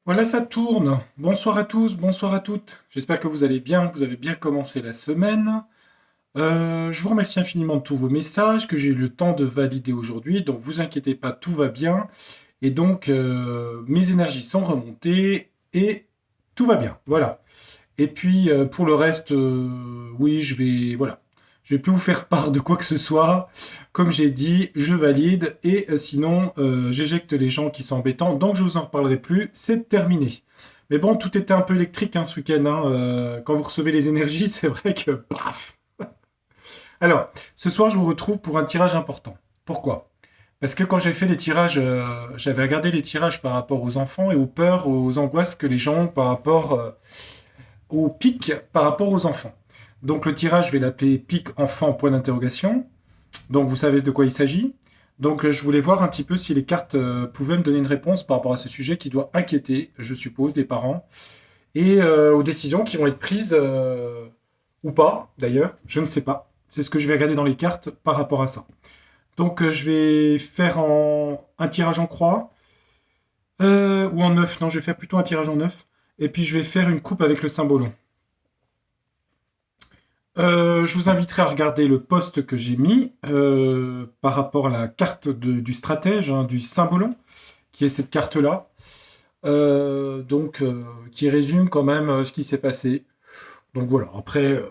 Voilà, ça tourne. Bonsoir à tous, bonsoir à toutes. J'espère que vous allez bien, que vous avez bien commencé la semaine. Je vous remercie infiniment de tous vos messages que j'ai eu le temps de valider aujourd'hui. Donc, vous inquiétez pas, tout va bien. Et donc, mes énergies sont remontées et tout va bien. Voilà. Et puis, pour le reste, oui, voilà. Je vais plus vous faire part de quoi que ce soit. Comme j'ai dit, je valide et sinon, j'éjecte les gens qui sont embêtants. Donc, je vous en reparlerai plus. C'est terminé. Mais bon, tout était un peu électrique hein, ce week-end, hein. Quand vous recevez les énergies, c'est vrai que paf. Alors, ce soir, je vous retrouve pour un tirage important. Pourquoi? Parce que quand j'ai fait les tirages, j'avais regardé les tirages par rapport aux enfants et aux peurs, aux angoisses que les gens ont par rapport au pic par rapport aux enfants. Donc le tirage, je vais l'appeler pic enfant point d'interrogation. Donc vous savez de quoi il s'agit. Donc je voulais voir un petit peu si les cartes pouvaient me donner une réponse par rapport à ce sujet qui doit inquiéter, je suppose, des parents et aux décisions qui vont être prises ou pas, d'ailleurs, je ne sais pas. C'est ce que je vais regarder dans les cartes par rapport à ça. Donc je vais faire un tirage en croix ou en neuf. Non, je vais faire plutôt un tirage en neuf. Et puis je vais faire une coupe avec le symbolon. Je vous inviterai à regarder le post que j'ai mis par rapport à la carte du stratège, hein, du symbolon, qui est cette carte-là, qui résume quand même ce qui s'est passé. Donc voilà, après,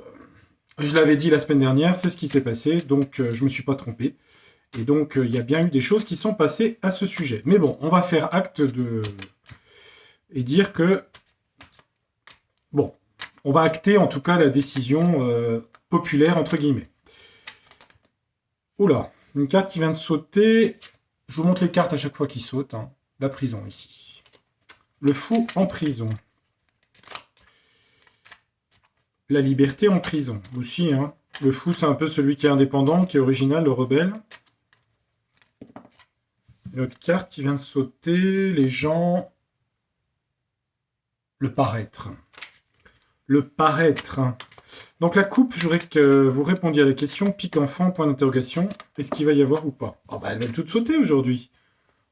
je l'avais dit la semaine dernière, c'est ce qui s'est passé, donc je ne me suis pas trompé. Et donc, il y a bien eu des choses qui sont passées à ce sujet. Mais bon, on va faire acte de... et dire que, bon, on va acter en tout cas la décision populaire, entre guillemets. Oula, une carte qui vient de sauter. Je vous montre les cartes à chaque fois qu'il saute. Hein. La prison ici. Le fou en prison. La liberté en prison. Aussi, hein. Le fou, c'est un peu celui qui est indépendant, qui est original, le rebelle. Une autre carte qui vient de sauter. Les gens. Le paraître. Le paraître. Donc la coupe, je voudrais que vous répondiez à la question pique enfant, point d'interrogation. Est-ce qu'il va y avoir ou pas? Oh bah elles veulent toutes sauter aujourd'hui.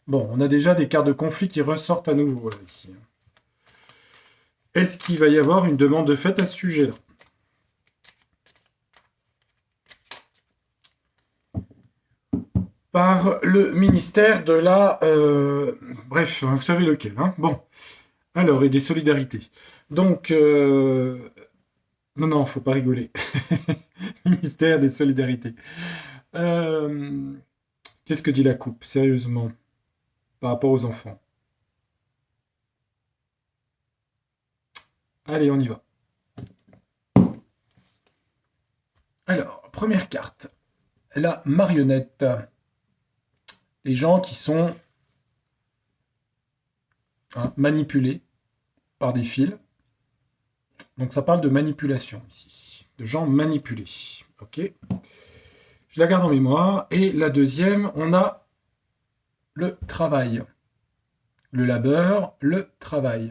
Bon, on a déjà des cartes de conflit qui ressortent à nouveau là, ici. Est-ce qu'il va y avoir une demande de fait à ce sujet-là? Par le ministère de la... Bref, vous savez lequel. Hein, bon, alors, et des solidarités. Donc, non, non, faut pas rigoler. Ministère des solidarités. Euh, Qu'est-ce que dit la coupe, sérieusement, par rapport aux enfants? Allez, on y va. Alors, première carte. La marionnette. Les gens qui sont hein, manipulés par des fils. Donc ça parle de manipulation ici. De gens manipulés. Ok. Je la garde en mémoire. Et la deuxième, on a le travail. Le labeur, le travail.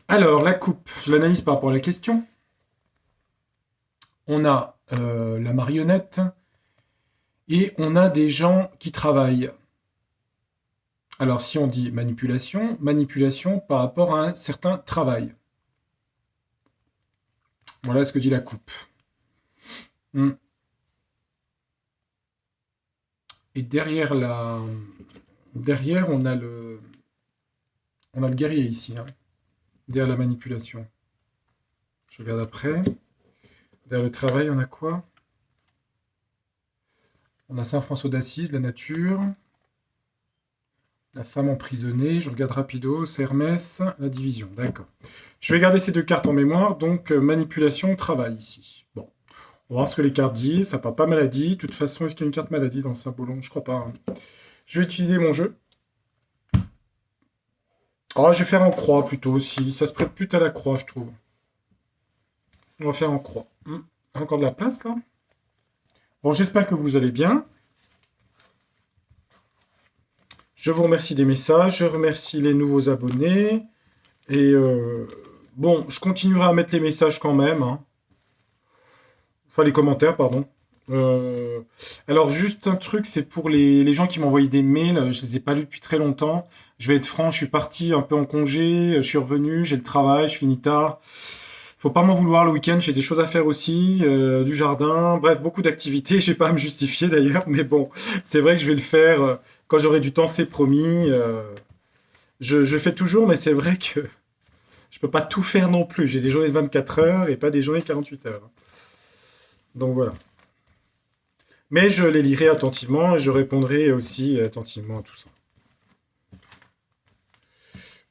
Alors, la coupe, je l'analyse par rapport à la question. On a la marionnette et on a des gens qui travaillent. Alors, si on dit manipulation, manipulation par rapport à un certain travail. Voilà ce que dit la coupe. Et derrière on a le guerrier ici, hein, derrière la manipulation. Je regarde après. Derrière le travail, on a quoi? On a Saint François d'Assise, la nature. La femme emprisonnée, je regarde rapido, Hermès, la division, d'accord. Je vais garder ces deux cartes en mémoire, donc manipulation, travail ici. Bon, on va voir ce que les cartes disent, ça parle pas maladie. De toute façon, est-ce qu'il y a une carte maladie dans le symbolon? Je crois pas. Hein. Je vais utiliser mon jeu. Oh, je vais faire en croix plutôt aussi, ça se prête plus à la croix, je trouve. On va faire en croix. Encore de la place là? Bon, j'espère que vous allez bien. Je vous remercie des messages, je remercie les nouveaux abonnés. Et bon, je continuerai à mettre les messages quand même. Hein. Enfin, les commentaires, pardon. Euh, Alors, juste un truc, c'est pour les gens qui m'ont envoyé des mails, je les ai pas lus depuis très longtemps. Je vais être franc, je suis parti un peu en congé, je suis revenu, j'ai le travail, je finis tard. Faut pas m'en vouloir le week-end, j'ai des choses à faire aussi, du jardin, bref, beaucoup d'activités. J'ai pas à me justifier d'ailleurs, mais bon, c'est vrai que je vais le faire quand j'aurai du temps, c'est promis. Je fais toujours, mais c'est vrai que je peux pas tout faire non plus. J'ai des journées de 24 heures et pas des journées de 48 heures. Donc voilà. Mais je les lirai attentivement et je répondrai aussi attentivement à tout ça.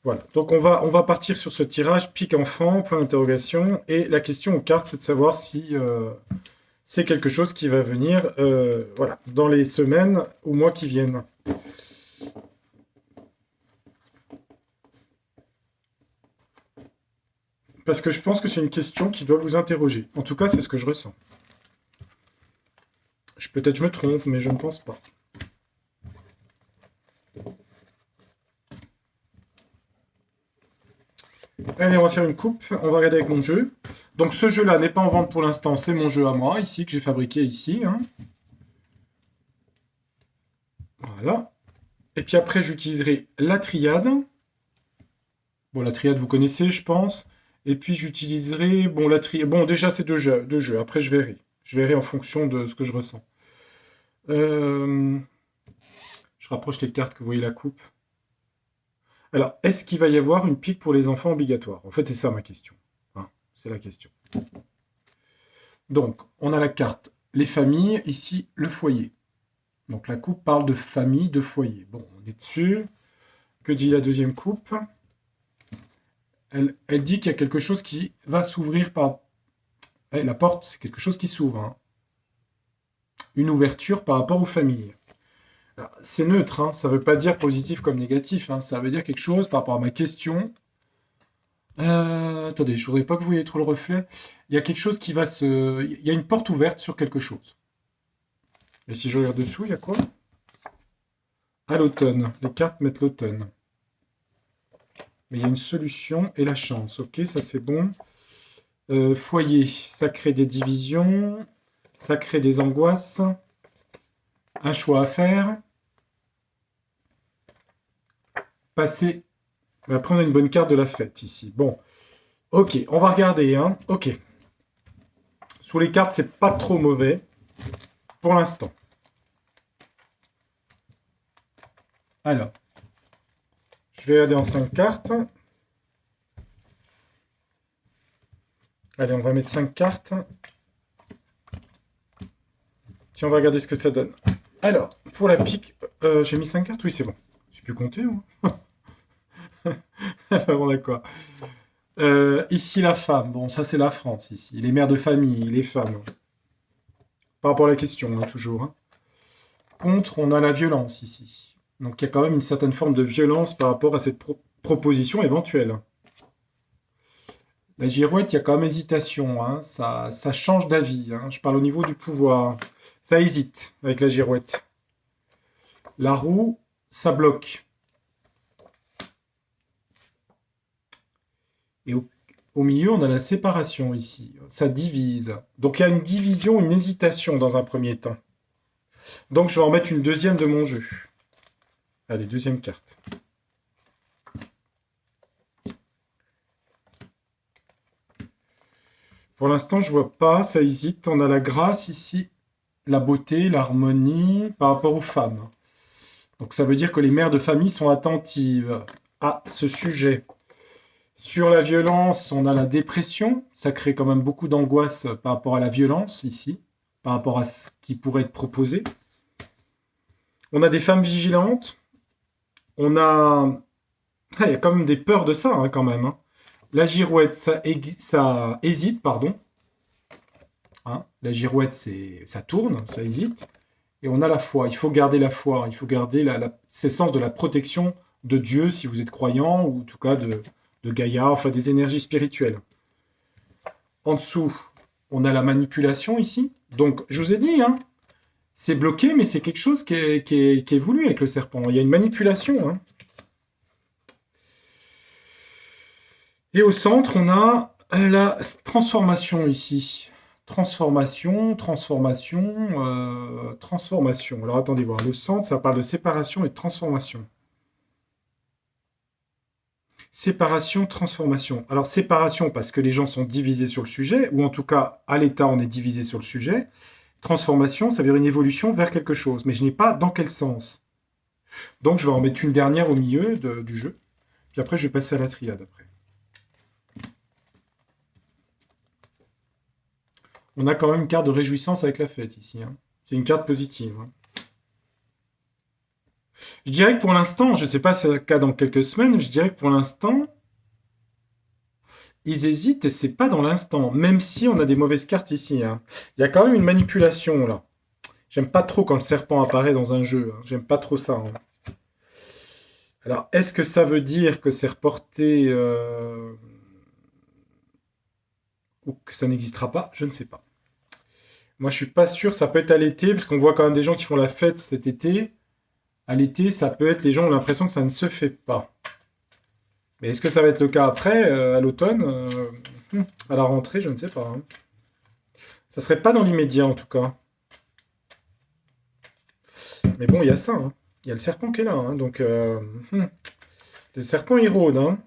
Voilà. Donc on va partir sur ce tirage pique enfant, point d'interrogation. Et la question aux cartes, c'est de savoir si c'est quelque chose qui va venir voilà, dans les semaines ou mois qui viennent. Parce que je pense que c'est une question qui doit vous interroger. En tout cas, c'est ce que je ressens. Peut-être je me trompe, mais je ne pense pas. Allez, on va faire une coupe. On va regarder avec mon jeu. Donc ce jeu-là n'est pas en vente pour l'instant. C'est mon jeu à moi, ici, que j'ai fabriqué ici. Hein. Voilà. Et puis après, j'utiliserai la triade. Bon, la triade, vous connaissez, je pense. Et puis j'utiliserai... Bon, la triade... Bon, déjà, c'est deux jeux. Après, je verrai. Je verrai en fonction de ce que je ressens. Euh, Je rapproche les cartes que vous voyez la coupe. Alors, est-ce qu'il va y avoir une pique pour les enfants obligatoire? En fait, c'est ça ma question. Hein, c'est la question. Donc, on a la carte les familles, ici le foyer. Donc la coupe parle de famille, de foyer. Bon, on est dessus. Que dit la deuxième coupe? Elle dit qu'il y a quelque chose qui va s'ouvrir par... la porte, c'est quelque chose qui s'ouvre. Hein. Une ouverture par rapport aux familles. C'est neutre, hein, ça ne veut pas dire positif comme négatif, hein, ça veut dire quelque chose par rapport à ma question. Attendez, je voudrais pas que vous voyez trop le reflet. Il y a quelque chose qui va se... Il y a une porte ouverte sur quelque chose. Et si je regarde dessous, il y a quoi? À l'automne. Les cartes mettent l'automne. Mais il y a une solution et la chance. Ok, ça c'est bon. Foyer, ça crée des divisions. Ça crée des angoisses. Un choix à faire. Passer. Après, on a une bonne carte de la fête ici. Bon. Ok, on va regarder. Hein. Ok. Sous les cartes, c'est pas trop mauvais. Pour l'instant. Alors. Je vais aller en 5 cartes. Allez, on va mettre 5 cartes. Tiens, on va regarder ce que ça donne. Alors, pour la pique, j'ai mis 5 cartes? Oui, c'est bon. J'ai pu compter, moi. Alors, d'accord. Ici, la femme. Bon, ça, c'est la France, ici. Les mères de famille, les femmes. Par rapport à la question, hein, toujours. Hein. Contre, on a la violence, ici. Donc, il y a quand même une certaine forme de violence par rapport à cette proposition éventuelle. La girouette, il y a quand même hésitation. Hein. Ça change d'avis. Hein. Je parle au niveau du pouvoir. Ça hésite avec la girouette. La roue, ça bloque. Et au milieu, on a la séparation ici. Ça divise. Donc il y a une division, une hésitation dans un premier temps. Donc je vais en mettre une deuxième de mon jeu. Allez, deuxième carte. Pour l'instant, je vois pas, ça hésite. On a la grâce ici, la beauté, l'harmonie par rapport aux femmes. Donc ça veut dire que les mères de famille sont attentives à ce sujet. Sur la violence, on a la dépression. Ça crée quand même beaucoup d'angoisse par rapport à la violence ici, par rapport à ce qui pourrait être proposé. On a des femmes vigilantes. On a... Ah, il y a quand même des peurs de ça, hein, quand même. Hein. La girouette, ça hésite, pardon. Hein, la girouette, ça tourne, ça hésite. Et on a la foi. Il faut garder la foi. Il faut garder ce sens de la protection de Dieu, si vous êtes croyant, ou en tout cas de Gaïa, enfin des énergies spirituelles. En dessous, on a la manipulation ici. Donc, je vous ai dit, hein, c'est bloqué, mais c'est quelque chose qui est voulu avec le serpent. Il y a une manipulation. Hein. Et au centre, on a la transformation ici. Transformation, transformation, transformation. Alors attendez voir, le centre, ça parle de séparation et de transformation. Séparation, transformation. Alors séparation parce que les gens sont divisés sur le sujet, ou en tout cas à l'état on est divisé sur le sujet. Transformation, ça veut dire une évolution vers quelque chose, mais je n'ai pas dans quel sens. Donc je vais en mettre une dernière au milieu du jeu, puis après je vais passer à la triade après. On a quand même une carte de réjouissance avec la fête ici. Hein. C'est une carte positive. Hein. Je dirais que pour l'instant, je ne sais pas si c'est le cas dans quelques semaines, je dirais que pour l'instant, ils hésitent et c'est pas dans l'instant, même si on a des mauvaises cartes ici. Hein. Il y a quand même une manipulation là. J'aime pas trop quand le serpent apparaît dans un jeu. Hein. J'aime pas trop ça. Hein. Alors, est-ce que ça veut dire que c'est reporté ou que ça n'existera pas? Je ne sais pas. Moi, je suis pas sûr. Ça peut être à l'été, parce qu'on voit quand même des gens qui font la fête cet été. À l'été, ça peut être, les gens ont l'impression que ça ne se fait pas. Mais est-ce que ça va être le cas après, à l'automne à la rentrée, je ne sais pas. Hein. Ça serait pas dans l'immédiat, en tout cas. Mais bon, il y a ça. Hein. Il y a le serpent qui est là. Hein. Donc, le serpent, il rôde. Hein.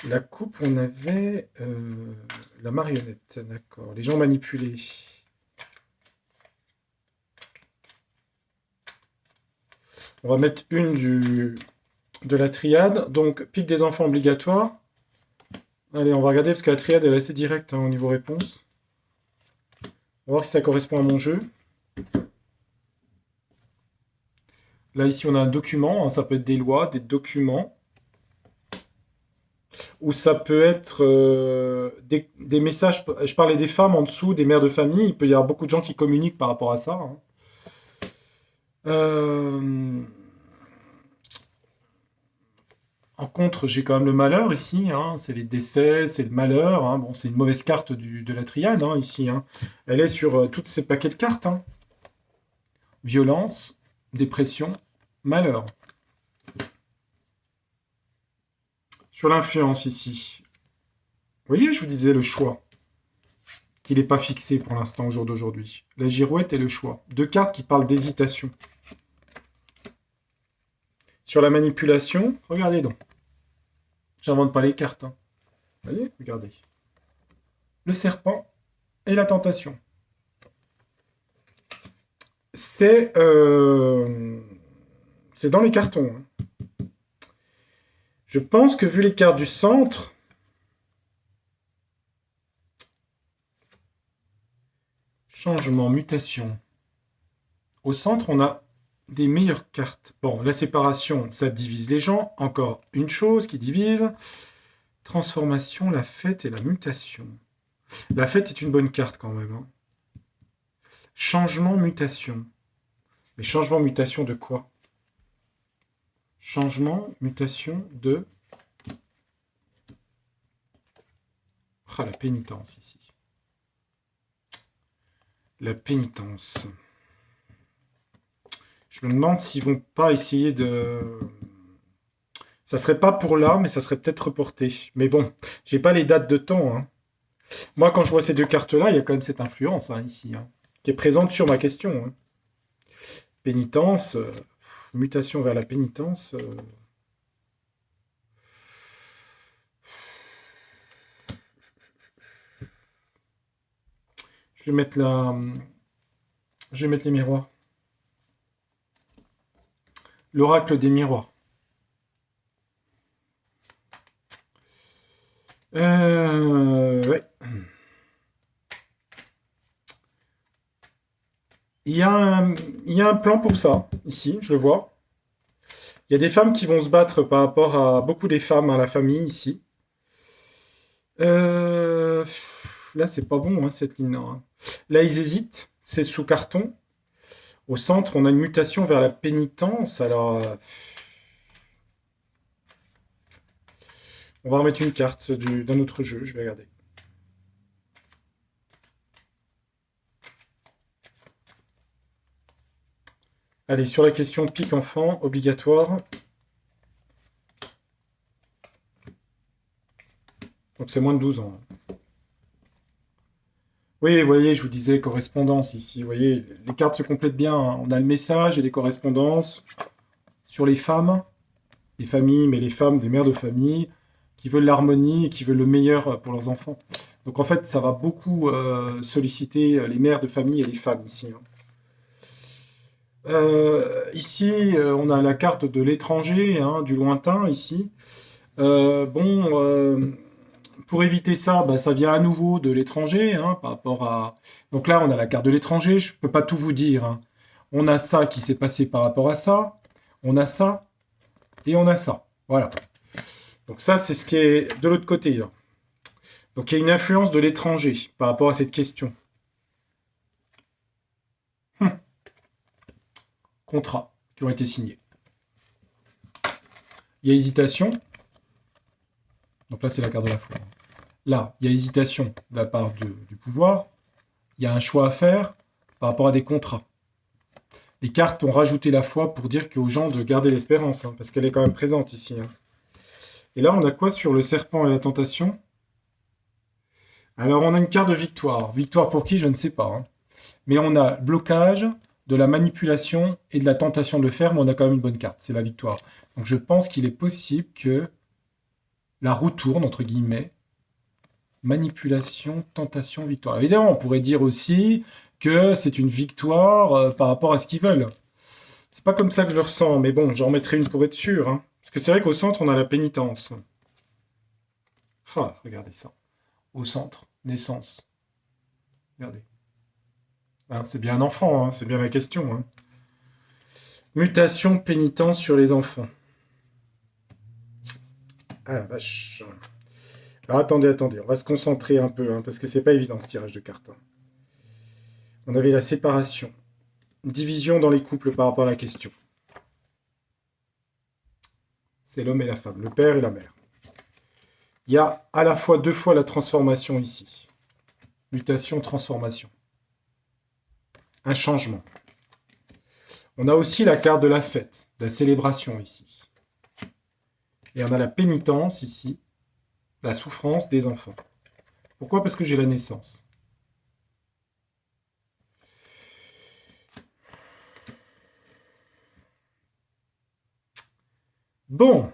La coupe, on avait la marionnette. D'accord. Les gens manipulés. On va mettre une de la triade. Donc, pic des enfants obligatoire. Allez, on va regarder parce que la triade est assez directe hein, au niveau réponse. On va voir si ça correspond à mon jeu. Là, ici, on a un document. Hein, ça peut être des lois, des documents. Ou ça peut être des messages. Je parlais des femmes en dessous, des mères de famille. Il peut y avoir beaucoup de gens qui communiquent par rapport à ça. Hein. En contre, j'ai quand même le malheur ici. Hein. C'est les décès, c'est le malheur. Hein. Bon, c'est une mauvaise carte de la triade hein, ici. Hein. Elle est sur tous ces paquets de cartes. Hein. Violence, dépression, malheur. Sur l'influence ici. Vous voyez, je vous disais le choix. Qu'il n'est pas fixé pour l'instant au jour d'aujourd'hui. La girouette et le choix. Deux cartes qui parlent d'hésitation. Sur la manipulation, regardez donc. J'invente pas les cartes. Hein. Vous voyez, regardez. Le serpent et la tentation. C'est dans les cartons. Hein. Je pense que vu les cartes du centre, changement, mutation. Au centre, on a des meilleures cartes. Bon, la séparation, ça divise les gens. Encore une chose qui divise. Transformation, la fête et la mutation. La fête est une bonne carte quand même. Hein. Changement, mutation. Mais changement, mutation de quoi? Changement, mutation de... Ah, la pénitence ici. La pénitence. Je me demande s'ils vont pas essayer de... Ça serait pas pour là, mais ça serait peut-être reporté. Mais bon, j'ai pas les dates de temps. Hein. Moi, quand je vois ces deux cartes-là, il y a quand même cette influence hein, ici, hein, qui est présente sur ma question. Hein. Pénitence, mutation vers la pénitence. Je vais mettre je vais mettre les miroirs. L'oracle des miroirs. Ouais. Il y a un plan pour ça, ici, je le vois. Il y a des femmes qui vont se battre par rapport à beaucoup des femmes à la famille, ici. Là, c'est pas bon, hein, cette ligne-là. Hein. Là, ils hésitent. C'est sous carton. Au centre, on a une mutation vers la pénitence. Alors, on va remettre une carte d'un autre jeu. Je vais regarder. Allez, sur la question pique enfant, obligatoire. Donc c'est moins de 12 ans. Oui, vous voyez, je vous disais correspondance ici. Vous voyez, les cartes se complètent bien, hein. On a le message et les correspondances sur les familles, mais les femmes, les mères de famille, qui veulent l'harmonie et qui veulent le meilleur pour leurs enfants. Donc en fait, ça va beaucoup solliciter les mères de famille et les femmes ici, hein. Ici, on a la carte de l'étranger, hein, du lointain ici. Bon, pour éviter ça, bah, ça vient à nouveau de l'étranger, hein, par rapport à. Donc là, on a la carte de l'étranger. Je peux pas tout vous dire, hein. On a ça qui s'est passé par rapport à ça. On a ça et on a ça. Voilà. Donc ça, c'est ce qui est de l'autre côté, là. Donc il y a une influence de l'étranger par rapport à cette question. Hum, Contrats qui ont été signés. Il y a hésitation. Donc là, c'est la carte de la foi. Là, il y a hésitation de la part du pouvoir. Il y a un choix à faire par rapport à des contrats. Les cartes ont rajouté la foi pour dire aux gens de garder l'espérance, hein, parce qu'elle est quand même présente ici, hein. Et là, on a quoi sur le serpent et la tentation? Alors, on a une carte de victoire. Victoire pour qui? Je ne sais pas, hein. Mais on a blocage, de la manipulation et de la tentation de le faire, mais on a quand même une bonne carte. C'est la victoire. Donc, je pense qu'il est possible que la roue tourne, entre guillemets. Manipulation, tentation, victoire. Évidemment, on pourrait dire aussi que c'est une victoire par rapport à ce qu'ils veulent. C'est pas comme ça que je le ressens, mais bon, j'en mettrai une pour être sûr, hein. Parce que c'est vrai qu'au centre, on a la pénitence. Ah, regardez ça. Au centre, naissance. Regardez. Hein, c'est bien un enfant, hein, c'est bien la question, hein. Mutation, pénitence sur les enfants. Ah la vache. Alors attendez, on va se concentrer un peu, hein, parce que c'est pas évident ce tirage de cartes, hein. On avait la séparation. Division dans les couples par rapport à la question. C'est l'homme et la femme, le père et la mère. Il y a à la fois deux fois la transformation ici. Mutation, transformation. Un changement. On a aussi la carte de la fête, de la célébration ici. Et on a la pénitence ici, la souffrance des enfants. Pourquoi? Parce que j'ai la naissance. Bon.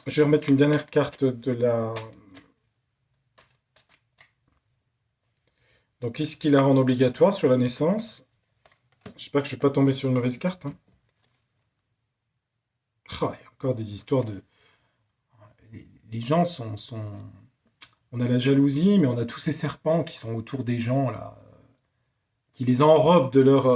Je vais remettre une dernière carte de la... Donc, qu'est-ce qui la rend obligatoire sur la naissance? J'espère que je ne vais pas tomber sur une mauvaise carte, hein. Ah, il y a encore des histoires de... Les gens sont... On a la jalousie, mais on a tous ces serpents qui sont autour des gens, là, qui les enrobent de leur...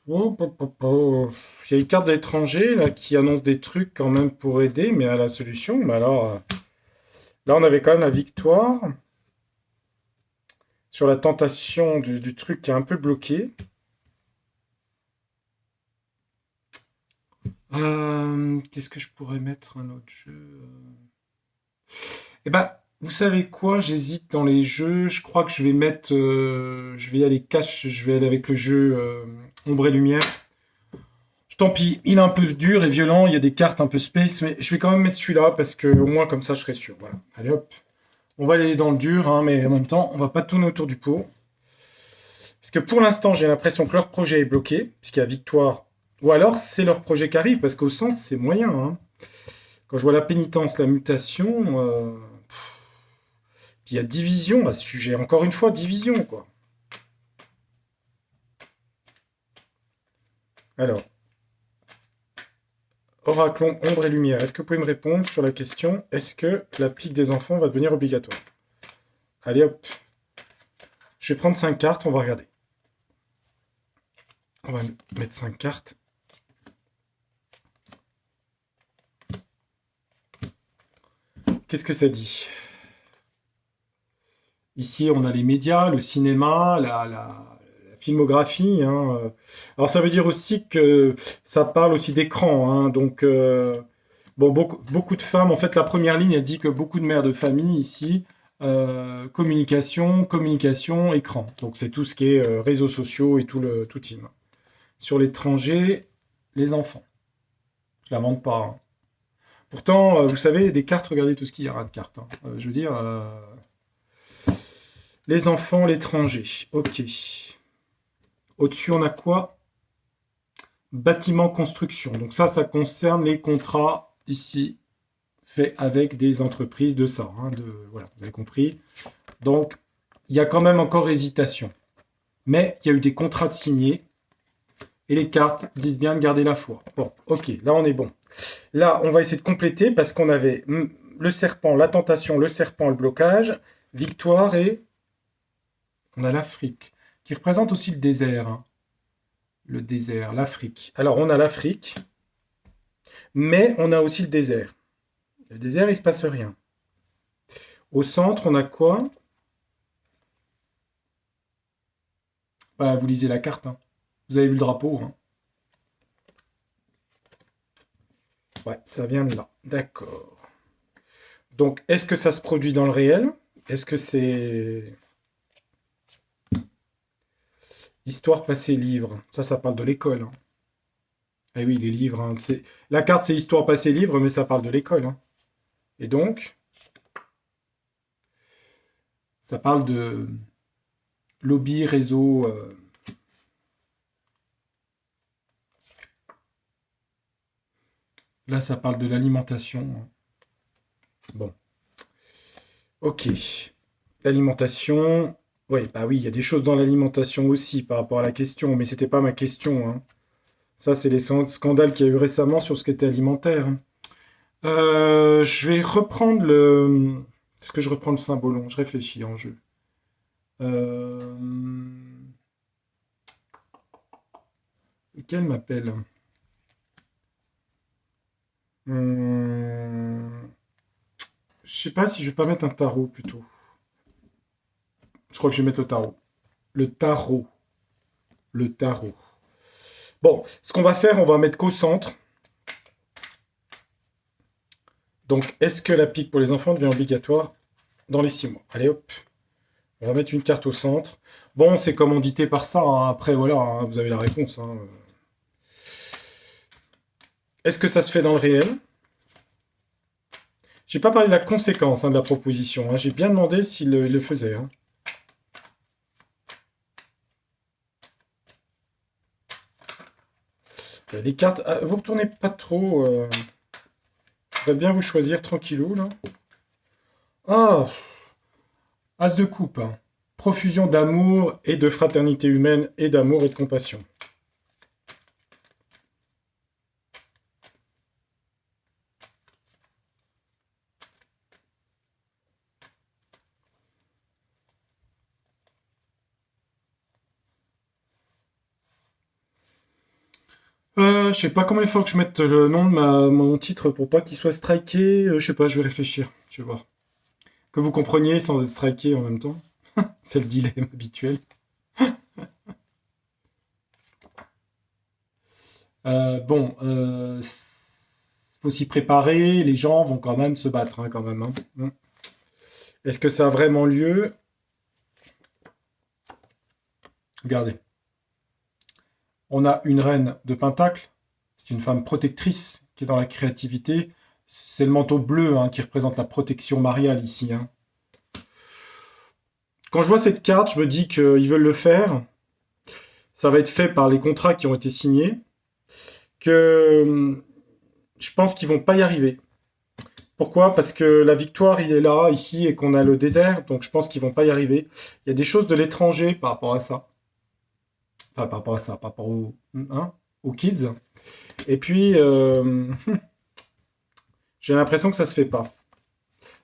Oh, oh, oh, oh. Il y a une carte de l'étranger, là, qui annonce des trucs quand même pour aider, mais à la solution. Mais alors, là, on avait quand même la victoire sur la tentation du truc qui est un peu bloqué. Qu'est-ce que je pourrais mettre un autre jeu? Eh ben, vous savez quoi? J'hésite dans les jeux. Je crois que je vais mettre, je vais y aller cash. Je vais aller avec le jeu Ombre et Lumière. Tant pis, il est un peu dur et violent. Il y a des cartes un peu space, mais je vais quand même mettre celui-là parce que au moins comme ça, je serai sûr. Voilà. Allez hop. On va aller dans le dur, hein, mais en même temps, on va pas tourner autour du pot. Parce que pour l'instant, j'ai l'impression que leur projet est bloqué, puisqu'il y a victoire. Ou alors, c'est leur projet qui arrive, parce qu'au centre, c'est moyen, hein. Quand je vois la pénitence, la mutation, il y a division à ce sujet. Encore une fois, division, quoi. Alors, Oracle, ombre et lumière. Est-ce que vous pouvez me répondre sur la question, est-ce que l'applique des enfants va devenir obligatoire? Allez, hop. Je vais prendre 5 cartes, on va regarder. On va mettre 5 cartes. Qu'est-ce que ça dit? Ici, on a les médias, le cinéma, la filmographie, hein. Alors, ça veut dire aussi que ça parle aussi d'écran, hein. Donc, bon, beaucoup de femmes, en fait, la première ligne, elle dit que beaucoup de mères de famille ici, communication, communication, écran. Donc, c'est tout ce qui est réseaux sociaux et tout team. Sur l'étranger, les enfants. Je la manque pas, hein. Pourtant, vous savez, des cartes, regardez tout ce qu'il y aura de cartes, hein. Je veux dire, les enfants, l'étranger. Ok. Au-dessus, on a quoi? Bâtiment, construction. Donc ça concerne les contrats ici faits avec des entreprises de ça. Hein, voilà, vous avez compris. Donc, il y a quand même encore hésitation. Mais il y a eu des contrats de signés. Et les cartes disent bien de garder la foi. Bon, ok, là on est bon. Là, on va essayer de compléter parce qu'on avait le serpent, la tentation, le serpent, le blocage, victoire et on a l'Afrique, qui représente aussi le désert. Hein. Le désert, l'Afrique. Alors, on a l'Afrique, mais on a aussi le désert. Le désert, il ne se passe rien. Au centre, on a quoi? Bah, vous lisez la carte. Hein. Vous avez vu le drapeau. Hein. Ouais, ça vient de là. D'accord. Donc, est-ce que ça se produit dans le réel? Est-ce que c'est... Histoire passée livre. Ça parle de l'école. Hein. Eh oui, les livres. Hein, la carte, c'est histoire passée livre, mais ça parle de l'école. Hein. Et donc, ça parle de lobby, réseau. Là, ça parle de l'alimentation. Hein. Bon. Ok. L'alimentation. Ouais, bah oui, il y a des choses dans l'alimentation aussi par rapport à la question, mais c'était pas ma question. Hein. Ça, c'est les scandales qu'il y a eu récemment sur ce qui était alimentaire. Hein. Je vais reprendre le. Est-ce que je reprends le symbolon? Je réfléchis en jeu. Euh... Lequel m'appelle? Je sais pas si je vais pas mettre un tarot plutôt. Je crois que je vais mettre le tarot. Le tarot. Le tarot. Bon, ce qu'on va faire, on va mettre qu'au centre. Donc, est-ce que la pique pour les enfants devient obligatoire dans les 6 mois? Allez hop. On va mettre une carte au centre. Bon, c'est commandité par ça. Hein. Après, voilà, hein, vous avez la réponse. Hein. Est-ce que ça se fait dans le réel? J'ai pas parlé de la conséquence hein, de la proposition. Hein. J'ai bien demandé s'il le faisait. Hein. Les cartes, vous retournez pas trop. Je vais bien vous choisir tranquillou là. Ah, As de coupe. Hein. Profusion d'amour et de fraternité humaine et d'amour et de compassion. Je sais pas comment il faut que je mette le nom de mon titre pour pas qu'il soit striké. Je sais pas, je vais réfléchir. Je vais voir. Que vous compreniez sans être striké en même temps. C'est le dilemme habituel. Bon, faut s'y préparer. Les gens vont quand même se battre, hein, quand même. Hein. Est-ce que ça a vraiment lieu? Regardez. On a une reine de Pentacle. C'est une femme protectrice qui est dans la créativité. C'est le manteau bleu hein, qui représente la protection mariale ici. Hein. Quand je vois cette carte, je me dis qu'ils veulent le faire. Ça va être fait par les contrats qui ont été signés. Que je pense qu'ils vont pas y arriver. Pourquoi? Parce que la victoire, il est là, ici, et qu'on a le désert, donc je pense qu'ils vont pas y arriver. Il y a des choses de l'étranger par rapport à ça. Enfin, par rapport à ça, par rapport hein, aux kids. Et puis, j'ai l'impression que ça se fait pas.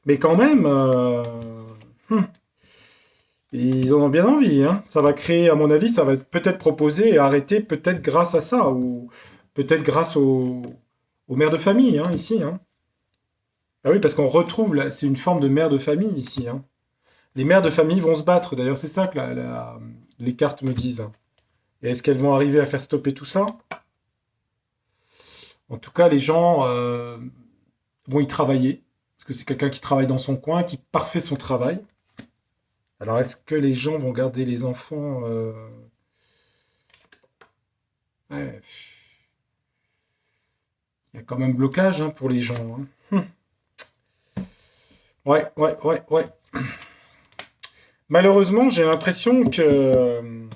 Mais quand même, ils en ont bien envie. Hein. Ça va créer, à mon avis, ça va être peut-être proposé et arrêté peut-être grâce à ça, ou peut-être grâce aux mères de famille, hein, ici. Hein. Ah oui, parce qu'on retrouve, là, c'est une forme de mère de famille ici. Hein. Les mères de famille vont se battre, d'ailleurs, c'est ça que les cartes me disent. Hein. Et est-ce qu'elles vont arriver à faire stopper tout ça? En tout cas, les gens vont y travailler, parce que c'est quelqu'un qui travaille dans son coin, qui parfait son travail. Alors, est-ce que les gens vont garder les enfants ouais. Il y a quand même blocage hein, pour les gens. Hein. Hmm. Ouais, ouais, ouais, ouais. Malheureusement, j'ai l'impression que...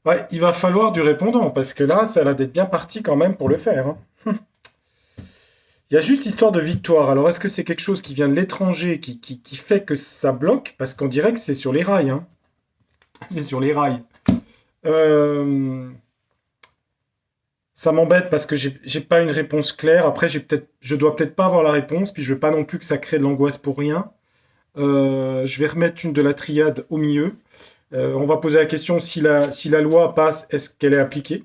Ouais, il va falloir du répondant, parce que là, ça a l'air d'être bien parti quand même pour le faire, hein. Il y a juste histoire de victoire. Alors, est-ce que c'est quelque chose qui vient de l'étranger, qui fait que ça bloque? Parce qu'on dirait que c'est sur les rails, hein. C'est sur les rails. Euh, Ça m'embête parce que j'ai pas une réponse claire. Après, je dois peut-être pas avoir la réponse, puis je veux pas non plus que ça crée de l'angoisse pour rien. Je vais remettre une de la triade au milieu. On va poser la question si la loi passe, est-ce qu'elle est appliquée?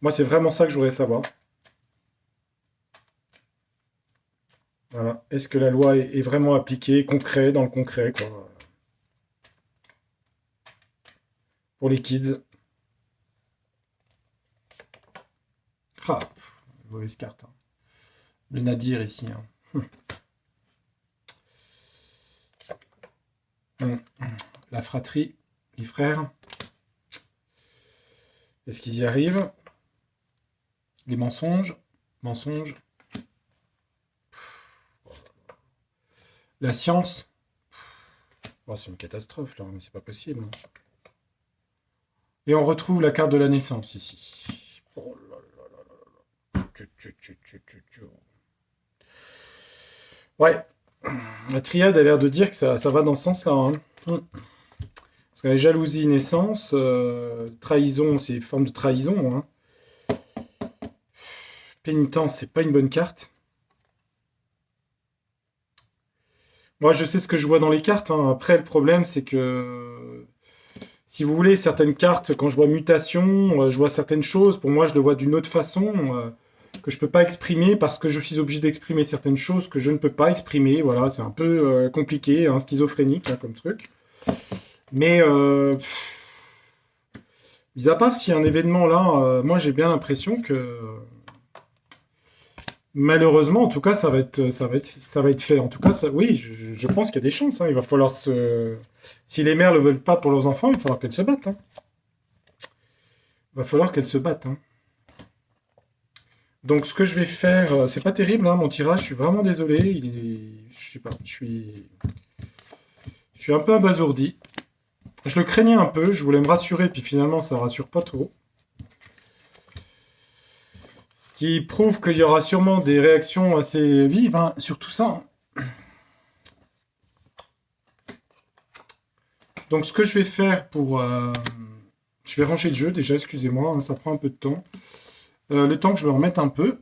Moi, c'est vraiment ça que je voudrais savoir. Voilà. Est-ce que la loi est vraiment appliquée, concret, dans le concret, quoi, pour les kids? Ah, mauvaise carte, hein. Le Nadir ici, hein. Hum. La fratrie, les frères. Est-ce qu'ils y arrivent? Les mensonges. Mensonges. La science. Oh, c'est une catastrophe, là, mais c'est pas possible, hein. Et on retrouve la carte de la naissance ici. Oh là là là là là. Ouais, la triade a l'air de dire que ça va dans ce sens-là, hein. Parce que la jalousie, naissance, trahison, c'est une forme de trahison, hein. Pénitence, c'est pas une bonne carte. Moi, je sais ce que je vois dans les cartes, hein. Après, le problème, c'est que si vous voulez, certaines cartes, quand je vois mutation, je vois certaines choses. Pour moi, je le vois d'une autre façon, que je peux pas exprimer parce que je suis obligé d'exprimer certaines choses que je ne peux pas exprimer. Voilà, c'est un peu compliqué, hein, schizophrénique, hein, comme truc. Mais mis à part s'il y a un événement là, moi j'ai bien l'impression que malheureusement, en tout cas, ça va être fait. En tout cas, oui, je pense qu'il y a des chances, hein. Il va falloir se, si les mères le veulent pas pour leurs enfants, il va falloir qu'elles se battent, hein. Il va falloir qu'elles se battent, hein. Donc, ce que je vais faire, c'est pas terrible, hein, mon tirage. Je suis vraiment désolé. Je sais pas, je suis un peu abasourdi. Je le craignais un peu. Je voulais me rassurer, puis finalement, ça rassure pas trop. Ce qui prouve qu'il y aura sûrement des réactions assez vives, hein, sur tout ça. Donc, ce que je vais faire pour, je vais ranger le jeu déjà. Excusez-moi, hein, ça prend un peu de temps. Le temps que je me remette un peu.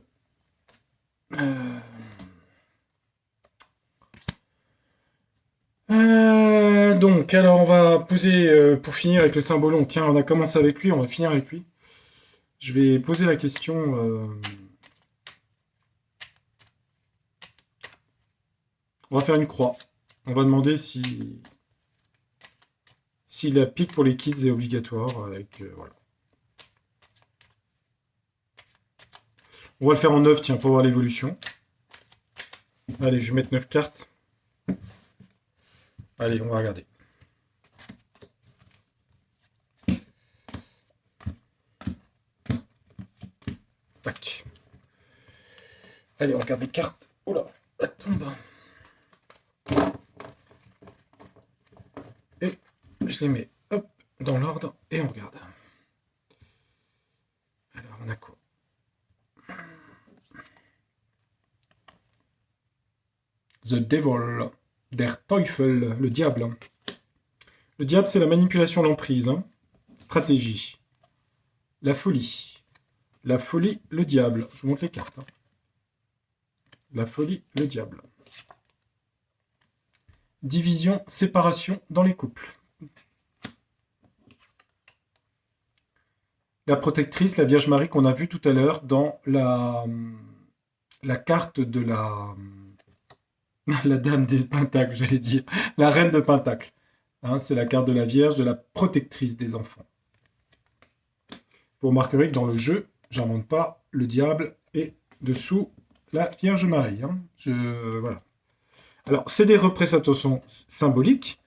Donc, alors on va poser, pour finir avec le symbolon. Tiens, on a commencé avec lui, on va finir avec lui. Je vais poser la question. On va faire une croix. On va demander si la pique pour les kids est obligatoire. Avec, voilà. On va le faire en 9, tiens, pour voir l'évolution. Allez, je vais mettre 9 cartes. Allez, on va regarder. Tac. Allez, on regarde les cartes. Oh là, elle tombe. Et je les mets, hop, dans l'ordre et on regarde. Alors, on a quoi? The Devil, der Teufel, le diable. Le diable, c'est la manipulation, l'emprise, hein. Stratégie. La folie. La folie, le diable. Je vous montre les cartes, hein. La folie, le diable. Division, séparation dans les couples. La protectrice, la Vierge Marie qu'on a vue tout à l'heure dans la carte de la Dame des Pentacles, j'allais dire. La Reine de Pentacles. Hein, c'est la carte de la Vierge, de la protectrice des enfants. Vous remarquerez que dans le jeu, j'invente pas, le diable est dessous la Vierge Marie, hein. Voilà. Alors, c'est des représentations symboliques,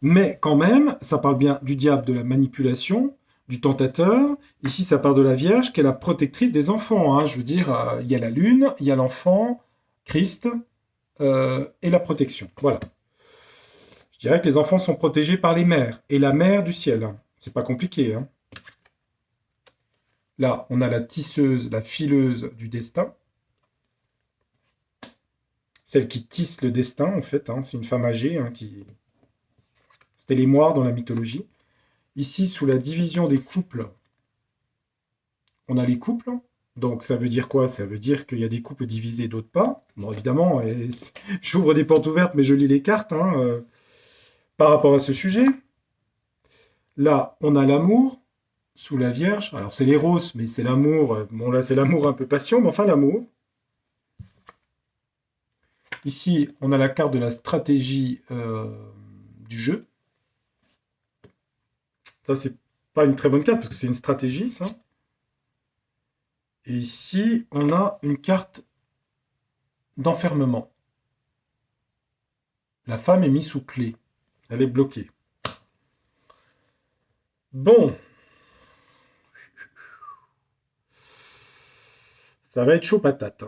mais quand même, ça parle bien du diable, de la manipulation, du tentateur. Ici, ça parle de la Vierge, qui est la protectrice des enfants, hein. Je veux dire, il y a la lune, il y a l'enfant, Christ et la protection. Voilà. Je dirais que les enfants sont protégés par les mères et la mère du ciel. C'est pas compliqué, hein. Là, on a la tisseuse, la fileuse du destin. Celle qui tisse le destin, en fait, hein. C'est une femme âgée, hein, qui... C'était les moires dans la mythologie. Ici, sous la division des couples, on a les couples. Donc, ça veut dire quoi? Ça veut dire qu'il y a des couples divisés, d'autres pas. Bon, évidemment, j'ouvre des portes ouvertes, mais je lis les cartes, hein, par rapport à ce sujet. Là, on a l'amour sous la Vierge. Alors, c'est l'éros, mais c'est l'amour. Bon, là, c'est l'amour un peu passion, mais enfin, l'amour. Ici, on a la carte de la stratégie du jeu. Ça, c'est pas une très bonne carte, parce que c'est une stratégie, ça. Et ici, on a une carte d'enfermement. La femme est mise sous clé. Elle est bloquée. Bon. Ça va être chaud patate.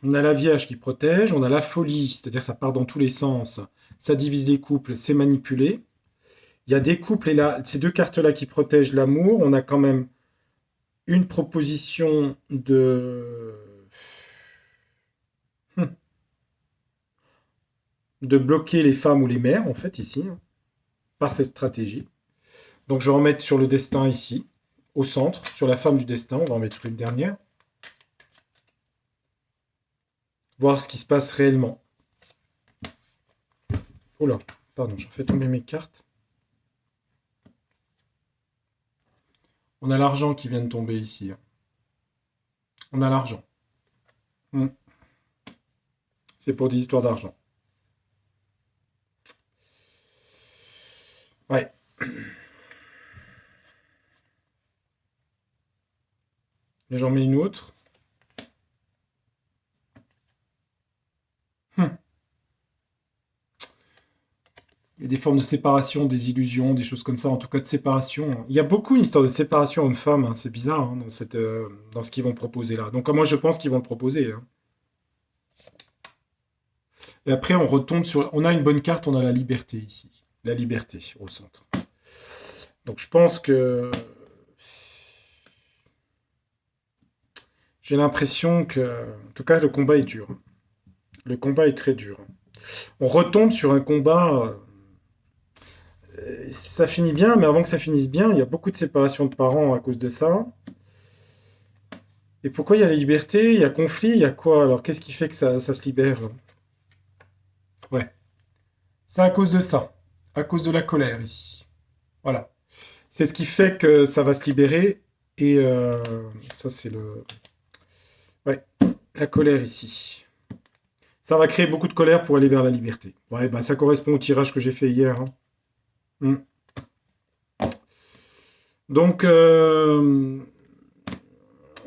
On a la Vierge qui protège, on a la folie, c'est-à-dire ça part dans tous les sens, ça divise les couples, c'est manipulé. Il y a des couples, et là, ces deux cartes-là qui protègent l'amour, on a quand même une proposition de bloquer les femmes ou les mères, en fait, ici, hein, par cette stratégie. Donc je vais en mettre sur le destin ici, au centre, sur la femme du destin, on va en mettre une dernière. Voir ce qui se passe réellement. Oula, pardon, je refais tomber mes cartes. On a l'argent qui vient de tomber ici. On a l'argent. C'est pour des histoires d'argent. Ouais. Et j'en mets une autre. Il y a des formes de séparation, des illusions, des choses comme ça, en tout cas de séparation. Il y a beaucoup une histoire de séparation homme-femme, hein. C'est bizarre, hein, dans ce qu'ils vont proposer là. Donc moi je pense qu'ils vont le proposer, hein. Et après on retombe sur... On a une bonne carte, on a la liberté ici. La liberté au centre. Donc je pense que... J'ai l'impression que... En tout cas le combat est dur. Le combat est très dur. On retombe sur un combat... Ça finit bien, mais avant que ça finisse bien, il y a beaucoup de séparation de parents à cause de ça. Et pourquoi il y a la liberté? Il y a conflit, il y a quoi? Alors qu'est-ce qui fait que ça se libère? Ouais. C'est à cause de ça. À cause de la colère ici. Voilà. C'est ce qui fait que ça va se libérer. Et ça, c'est le... Ouais. La colère ici. Ça va créer beaucoup de colère pour aller vers la liberté. Ouais, bah ça correspond au tirage que j'ai fait hier, hein. Donc,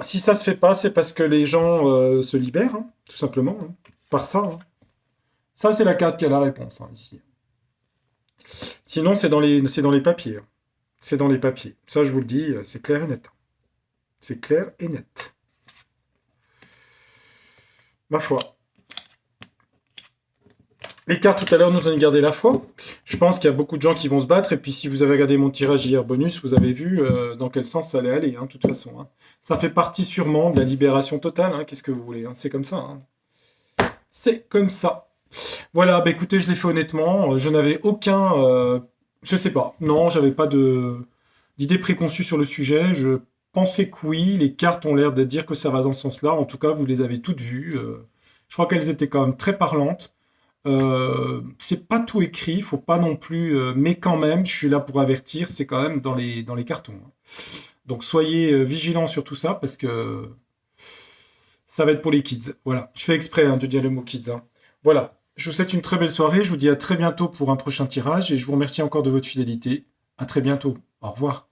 si ça se fait pas, c'est parce que les gens se libèrent, hein, tout simplement, hein, par ça, hein. Ça, c'est la carte qui a la réponse, hein, ici. Sinon, c'est dans les papiers, hein. C'est dans les papiers. Ça, je vous le dis, c'est clair et net. C'est clair et net. Ma foi. Les cartes tout à l'heure nous ont gardé la foi. Je pense qu'il y a beaucoup de gens qui vont se battre. Et puis si vous avez regardé mon tirage hier bonus, vous avez vu dans quel sens ça allait aller, hein, de toute façon, hein. Ça fait partie sûrement de la libération totale, hein. Qu'est-ce que vous voulez, hein. C'est comme ça, hein. C'est comme ça. Voilà, bah écoutez, je l'ai fait honnêtement. Je n'avais aucun... je sais pas. Non, j'avais pas d'idée préconçue sur le sujet. Je pensais que oui. Les cartes ont l'air de dire que ça va dans ce sens-là. En tout cas, vous les avez toutes vues. Je crois qu'elles étaient quand même très parlantes. C'est pas tout écrit, faut pas non plus, mais quand même, je suis là pour avertir, c'est quand même dans les cartons, hein. Donc soyez vigilants sur tout ça parce que ça va être pour les kids. Voilà, je fais exprès, hein, de dire le mot kids, hein. Voilà, je vous souhaite une très belle soirée, je vous dis à très bientôt pour un prochain tirage et je vous remercie encore de votre fidélité. À très bientôt, au revoir.